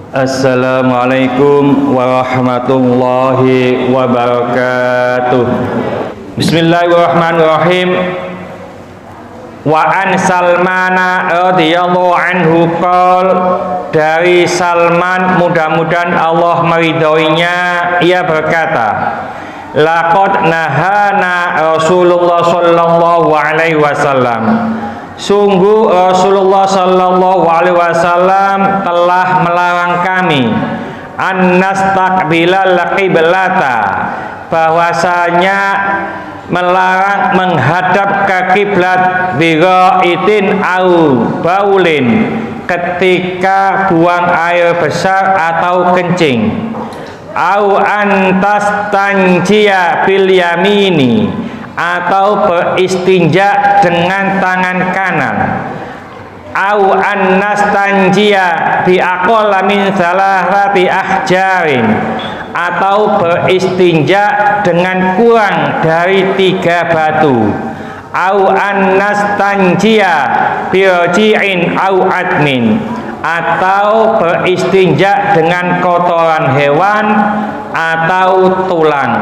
Assalamualaikum warahmatullahi wabarakatuh. Bismillahirrahmanirrahim. Wa an Salmana radhiyallahu anhu qol, dari Salman, mudah-mudahan Allah meridhoinya, ia berkata, laqad nahana Rasulullah sallallahu alaihi wasallam, sungguh Rasulullah sallallahu alaihi wasallam telah melarang kami an nastaqbilal qiblata, bahwasanya melarang menghadap ke kiblat bighaitin au baulin, ketika buang air besar atau kencing, au antas tanjia bil yamini, atau beristinja dengan tangan kanan, au annas tanjia bi aqalla min thalathati ahjarin, atau beristinja dengan kurang dari 3 batu, au annas tanjia bi raji'in au admin, atau beristinja dengan kotoran hewan atau tulang.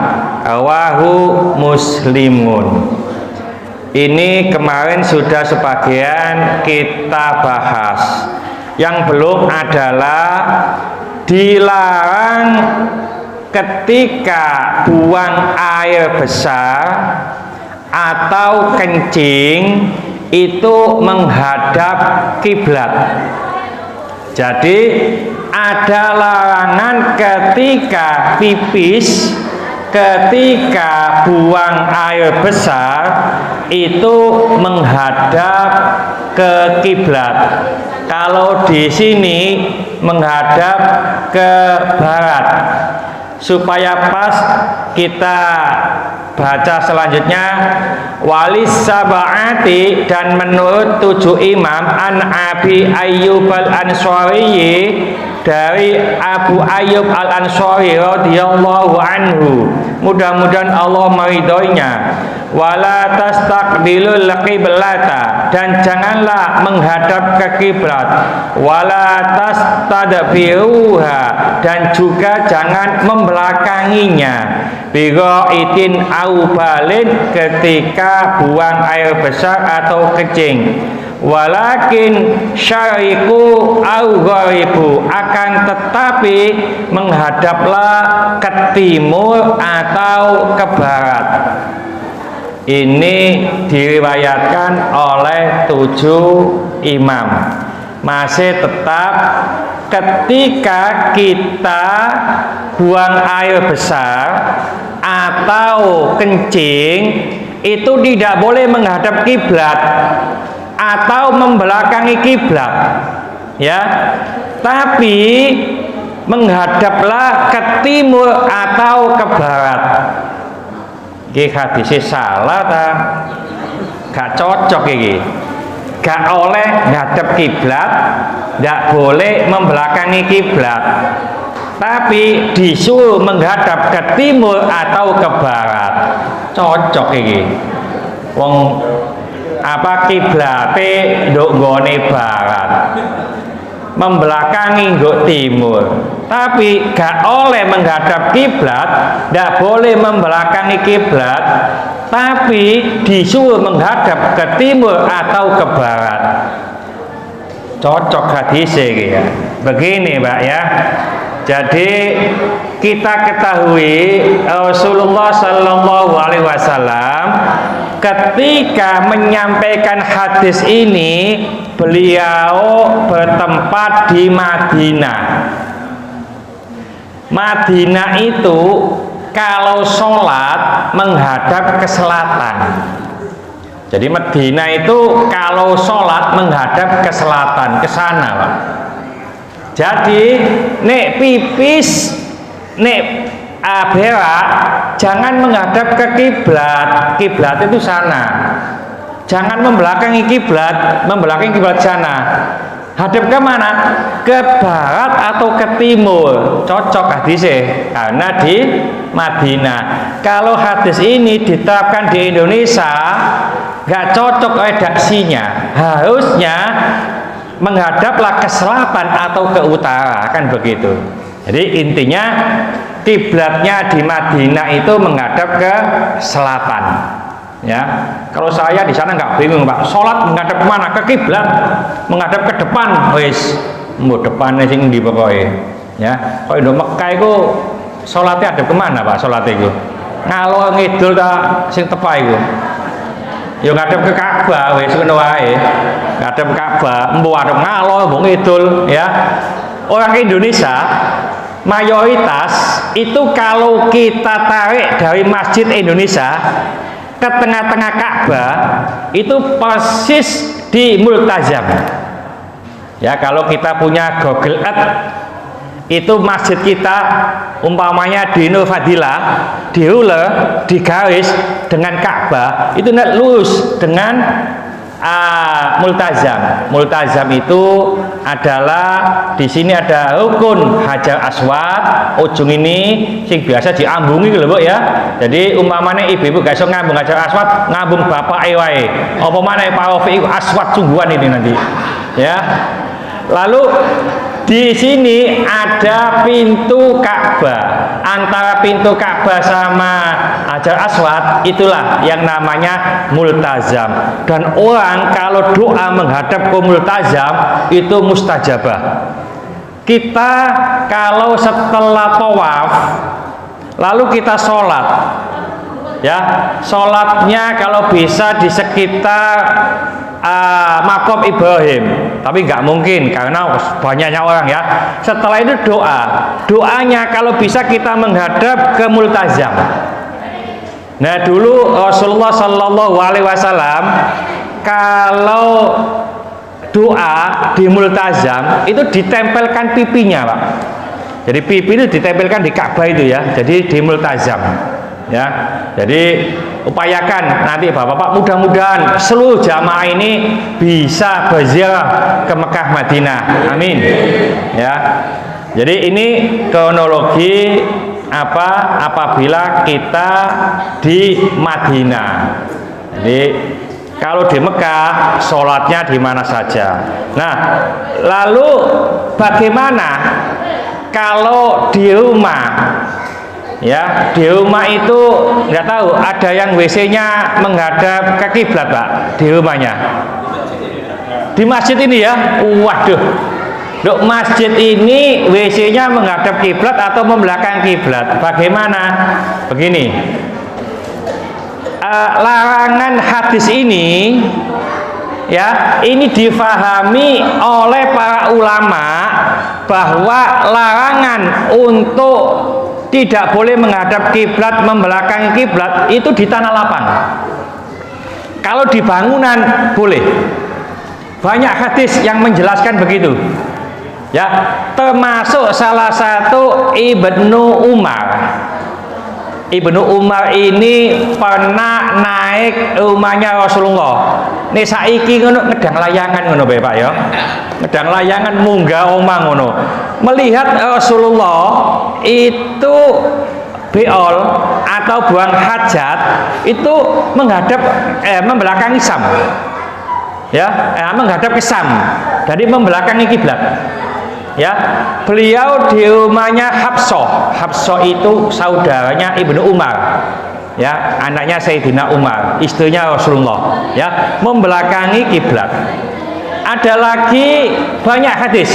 Rawahu Muslimun. Ini kemarin sudah sebagian kita bahas. Yang belum adalah dilarang ketika buang air besar atau kencing itu menghadap kiblat. Jadi ada larangan ketika pipis, ketika buang air besar itu menghadap ke kiblat. Kalau di sini menghadap ke barat. Supaya pas kita baca selanjutnya, walis sab'ati, dan menurut 7 imam, an Abi Ayyub al-Ansari, dari Abu Ayyub al-Ansari radhiyallahu anhu, mudah-mudahan Allah meridhoinya, wala tastaqbilul qiblata, dan janganlah menghadap ke kiblat, wala tastadbiruha, dan juga jangan membelakanginya, bighaitin au balin, ketika buang air besar atau kencing, walakin syariku au gharibu, akan tetapi menghadaplah ke timur atau ke barat. Ini diriwayatkan oleh 7 imam. Masih tetap ketika kita buang air besar atau kencing itu tidak boleh menghadap kiblat atau membelakangi kiblat, ya, tapi menghadaplah ke timur atau ke barat. Iki hadisnya salah ta? Gak cocok iki. Gak oleh ngadep kiblat, gak boleh membelakangi kiblat, tapi disuruh menghadap ke timur atau ke barat. Cocok iki. Wong apa kiblate nduk nggone barat, membelakangi nduk timur, tapi gak oleh menghadap kiblat, gak boleh membelakangi kiblat, tapi disuruh menghadap ke timur atau ke barat. Cocok hadisnya ya. Begini Pak ya. Jadi kita ketahui Rasulullah sallallahu alaihi wasallam ketika menyampaikan hadis ini, beliau bertempat di Madinah. Madinah itu kalau sholat menghadap ke selatan. Jadi Madinah itu kalau sholat menghadap ke selatan, ke sana Pak. Jadi nek pipis, nek berak, jangan menghadap ke kiblat. Kiblat itu sana. Jangan membelakangi kiblat, membelakangi kiblat sana. Hadap ke mana? Ke barat atau ke timur. Cocok hadisnya karena di Madinah. Kalau hadis ini diterapkan di Indonesia, nggak cocok redaksinya. Harusnya menghadaplah ke selatan atau ke utara, kan begitu. Jadi intinya kiblatnya di Madinah itu menghadap ke selatan. Ya, kalau saya di sana nggak bingung Pak, sholat menghadap kemana? Ke kiblat, menghadap ke depan, wis, mau depannya sing di pokoknya. Ya, kalau di Mekah itu sholatnya ada kemana Pak? Sholatnya itu ngalor ngidul tak sing tepa itu. Ya ngadep ke Ka'bah wis ngono wae. Ngadep Ka'bah, mbuh arep ngalor mbuh ngidul ya. Orang Indonesia mayoritas itu kalau kita tarik dari Masjid Indonesia ke tengah-tengah Ka'bah itu persis di Multazam. Ya, kalau kita punya Google Earth itu masjid kita umpamanya di Nur Fadilah di ruler di garis dengan Ka'bah itu lurus dengan Multazam. Multazam itu adalah di sini ada rukun Hajar Aswad ujung ini sing biasa diambungi lho Bu ya. Jadi umpamanya ibu-ibu gak iso ngambung Hajar Aswad, ngambung bapak wae. Apa maneh Pak Rofi Aswad sungguhan ini nanti. Ya. Lalu di sini ada pintu Ka'bah. Antara pintu Ka'bah sama Hajar Aswad itulah yang namanya Multazam. Dan orang kalau doa menghadap ke Multazam itu mustajabah. Kita kalau setelah tawaf lalu kita sholat, ya sholatnya kalau bisa di sekitar makom Ibrahim, tapi nggak mungkin karena banyaknya orang ya. Setelah itu doanya kalau bisa kita menghadap ke Multazam. Nah dulu Rasulullah Shallallahu Alaihi Wasallam kalau doa di Multazam itu ditempelkan pipinya Pak. Jadi pipi itu ditempelkan di Ka'bah itu ya. Jadi di Multazam ya. Jadi upayakan nanti Bapak-bapak mudah-mudahan seluruh jamaah ini bisa berziarah ke Mekah Madinah. Amin. Ya. Jadi ini kronologi apabila kita di Madinah. Jadi kalau di Mekah sholatnya di mana saja. Nah, lalu bagaimana kalau di rumah? Ya, di rumah itu nggak tahu ada yang WC-nya menghadap ke kiblat Pak di rumahnya. Di masjid ini ya, waduh, dok masjid ini WC-nya menghadap kiblat atau membelakang kiblat. Bagaimana? Begini, larangan hadis ini ya ini difahami oleh para ulama bahwa larangan untuk tidak boleh menghadap kiblat, membelakangi kiblat itu di tanah lapang. Kalau di bangunan boleh. Banyak hadis yang menjelaskan begitu. Ya, termasuk salah satu Ibnu Umar. Ibnu Umar ini pernah naik rumahnya Rasulullah. Nek saiki ngono ngedang layangan ngono bae Pak ya. Ngedang layangan munggah omah ngono. Melihat Rasulullah itu beol atau buang hajat itu menghadap membelakangi Sam. Ya, menghadap ke Sam. Jadi membelakangi kiblat. Ya, beliau di rumahnya Hafsah. Hafsah itu saudaranya Ibnu Umar. Ya, anaknya Sayyidina Umar, istrinya Rasulullah. Ya, membelakangi kiblat. Ada lagi banyak hadis.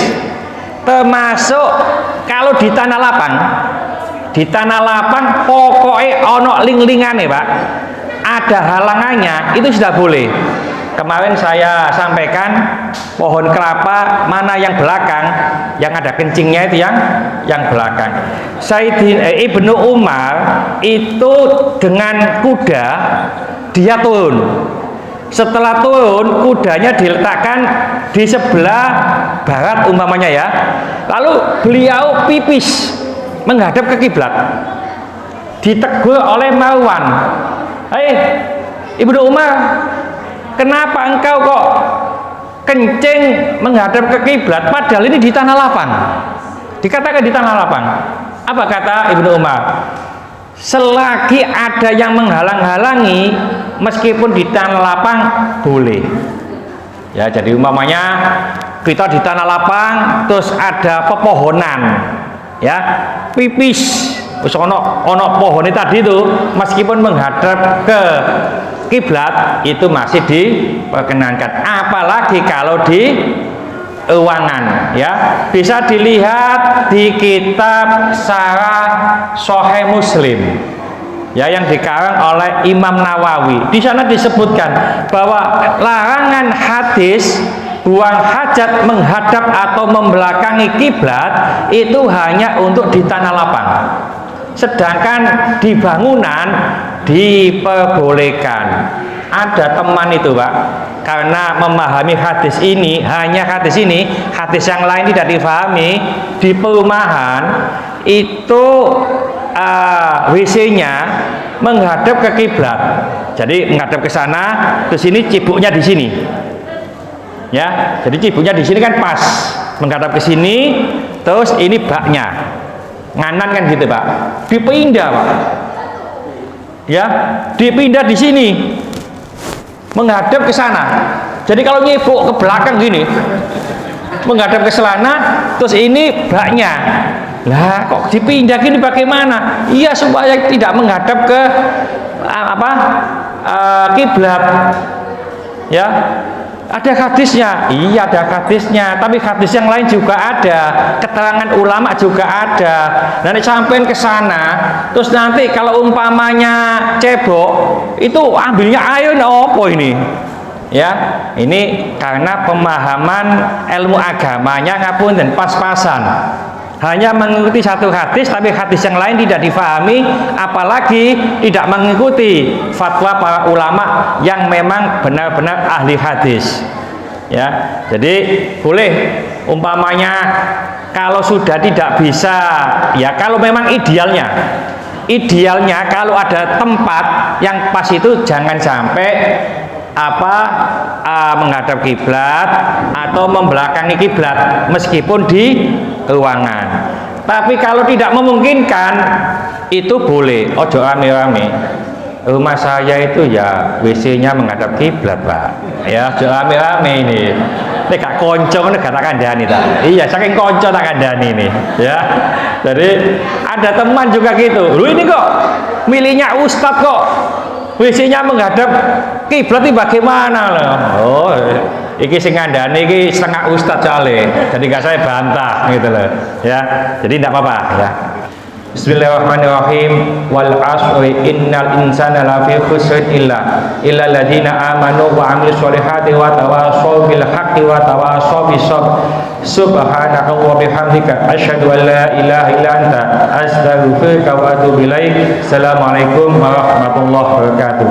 Termasuk kalau di tanah lapang. Di tanah lapang pokoknya ono ling-lingane, Pak. Ada halangannya, itu sudah boleh. Kemarin saya sampaikan pohon kelapa mana yang belakang, yang ada kencingnya itu yang belakang. Sayyidina Ibnu Umar itu dengan kuda dia turun. Setelah turun kudanya diletakkan di sebelah barat umpamanya ya. Lalu beliau pipis menghadap ke kiblat. Ditegur oleh Marwan. "Hei, Ibnu Umar, kenapa engkau kok kencing menghadap ke kiblat padahal ini di tanah lapang?" Dikatakan di tanah lapang. Apa kata Ibnu Umar? Selagi ada yang menghalang-halangi meskipun di tanah lapang boleh. Ya, jadi umpamanya kita di tanah lapang terus ada pepohonan ya, pipis wis ono pohon tadi itu meskipun menghadap ke kiblat itu masih diperkenankan, apalagi kalau di ruangan ya. Bisa dilihat di kitab Syarah Sahih Muslim ya, yang dikarang oleh Imam Nawawi. Di sana disebutkan bahwa larangan hadis buang hajat menghadap atau membelakangi kiblat itu hanya untuk di tanah lapang, sedangkan di bangunan diperbolehkan. Ada teman itu Pak, karena memahami hadis ini, hanya hadis ini, hadis yang lain tidak difahami, di perumahan itu WC-nya menghadap ke kiblat, jadi menghadap ke sana, ke sini cibuknya di sini ya, jadi cibuknya di sini kan pas menghadap ke sini, terus ini baknya nganan kan gitu Pak, dipindah Pak ya, dipindah di sini menghadap ke sana. Jadi kalau nyibuk ke belakang gini menghadap ke sana, terus ini baknya, lah kok dipindah gini bagaimana? Iya, supaya tidak menghadap ke kiblat ya. Ada hadisnya, iya ada hadisnya, tapi hadis yang lain juga ada, keterangan ulama juga ada. Nanti sampai ke sana, terus nanti kalau umpamanya cebok, itu ambilnya air apa ini? Ya, ini karena pemahaman ilmu agamanya ngapunten pas-pasan. Hanya mengikuti satu hadis, tapi hadis yang lain tidak difahami, apalagi tidak mengikuti fatwa para ulama yang memang benar-benar ahli hadis ya. Jadi boleh umpamanya kalau sudah tidak bisa ya, kalau memang idealnya kalau ada tempat yang pas itu jangan sampai menghadap kiblat atau membelakangi kiblat meskipun di ruangan. Tapi kalau tidak memungkinkan itu boleh, ojo rame-rame. Rumah saya itu ya WC-nya menghadap kiblat Pak ya, ojo rame-rame ini. Nek gak konco nek gak tak kandhani ta. Iya, saking konco tak kandhani ini ya. Jadi ada teman juga gitu, lu ini kok milihnya ustadz kok WC-nya menghadap kiblat ini bagaimana loh? Oh, iki sing ngandani iki setengah ustadz soalnya, jadi gak saya bantah gitu loh ya. Jadi tidak apa-apa ya. Bismillahirrahmanirrahim. Wal asri innal insana lafi khusrin illa alladziina amanu wa 'amilus sholihati wa tawashaw bil haqqi wa tawashaw bis sabr. Subhanaka wa bihamdika asyhadu an la ilaha illa anta astaghfiruka wa atubu ilaik. Assalamualaikum warahmatullahi wabarakatuh.